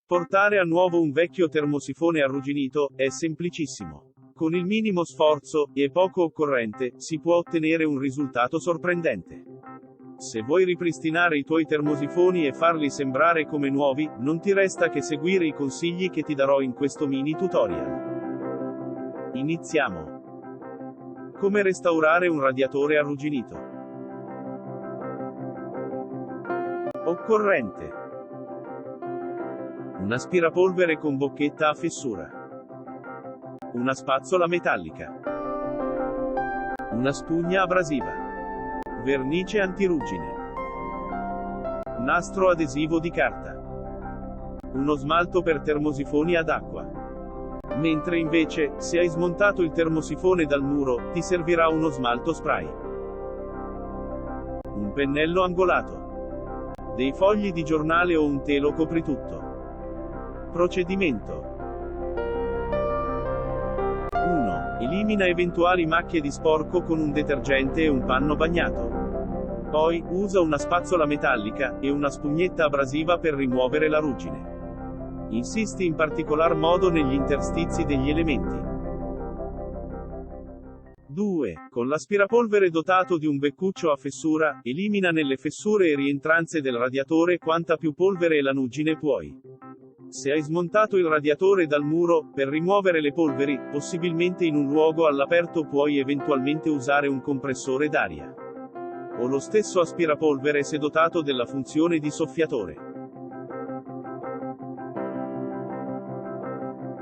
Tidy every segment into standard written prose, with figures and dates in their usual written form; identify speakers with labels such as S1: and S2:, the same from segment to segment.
S1: Portare a nuovo un vecchio termosifone arrugginito è semplicissimo. Con il minimo sforzo e poco occorrente si può ottenere un risultato sorprendente. Se vuoi ripristinare i tuoi termosifoni e farli sembrare come nuovi, non ti resta che seguire i consigli che ti darò in questo mini tutorial. Iniziamo. Come restaurare un radiatore arrugginito. Occorrente: un aspirapolvere con bocchetta a fessura, una spazzola metallica, una spugna abrasiva, vernice antiruggine, nastro adesivo di carta, uno smalto per termosifoni ad acqua. Mentre invece, se hai smontato il termosifone dal muro, ti servirà uno smalto spray, un pennello angolato, dei fogli di giornale o un telo copritutto. Procedimento: 1. Elimina eventuali macchie di sporco con un detergente e un panno bagnato. Poi, usa una spazzola metallica e una spugnetta abrasiva per rimuovere la ruggine. Insisti in particolar modo negli interstizi degli elementi. 2. Con l'aspirapolvere dotato di un beccuccio a fessura, elimina nelle fessure e rientranze del radiatore quanta più polvere e lanuggine puoi. Se hai smontato il radiatore dal muro, per rimuovere le polveri, possibilmente in un luogo all'aperto puoi eventualmente usare un compressore d'aria. O lo stesso aspirapolvere se dotato della funzione di soffiatore.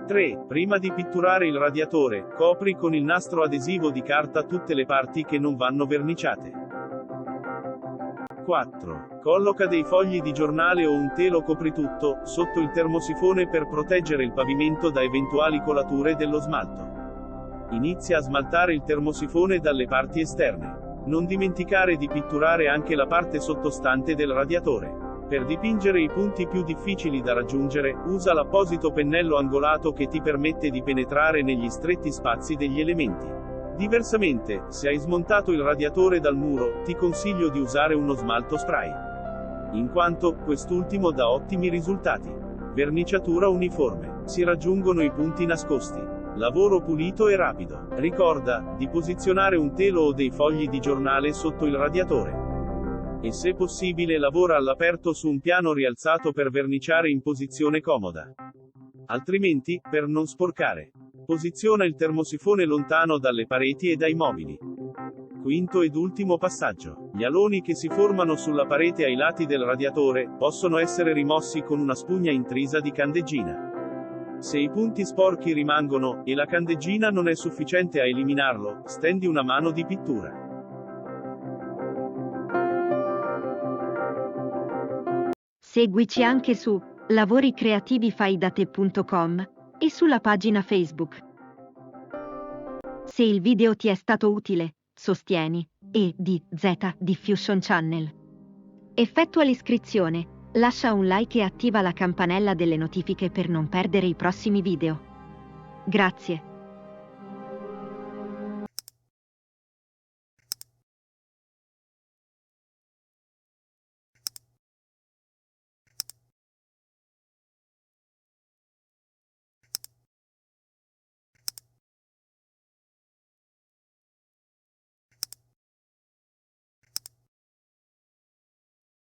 S1: 3. Prima di pitturare il radiatore, copri con il nastro adesivo di carta tutte le parti che non vanno verniciate. 4. Colloca dei fogli di giornale o un telo copritutto sotto il termosifone per proteggere il pavimento da eventuali colature dello smalto. Inizia a smaltare il termosifone dalle parti esterne. Non dimenticare di pitturare anche la parte sottostante del radiatore. Per dipingere i punti più difficili da raggiungere, usa l'apposito pennello angolato che ti permette di penetrare negli stretti spazi degli elementi. Diversamente, se hai smontato il radiatore dal muro, ti consiglio di usare uno smalto spray, in quanto quest'ultimo dà ottimi risultati. Verniciatura uniforme. Si raggiungono i punti nascosti. Lavoro pulito e rapido. Ricorda di posizionare un telo o dei fogli di giornale sotto il radiatore. E se possibile lavora all'aperto su un piano rialzato per verniciare in posizione comoda. Altrimenti, per non sporcare, posiziona il termosifone lontano dalle pareti e dai mobili. Quinto ed ultimo passaggio. Gli aloni che si formano sulla parete ai lati del radiatore possono essere rimossi con una spugna intrisa di candeggina. Se i punti sporchi rimangono, e la candeggina non è sufficiente a eliminarlo, stendi una mano di pittura.
S2: Seguici anche su lavoricreativifaidate.com e sulla pagina Facebook. Se il video ti è stato utile, sostieni EDZ Diffusion Channel. Effettua l'iscrizione, lascia un like e attiva la campanella delle notifiche per non perdere i prossimi video. Grazie.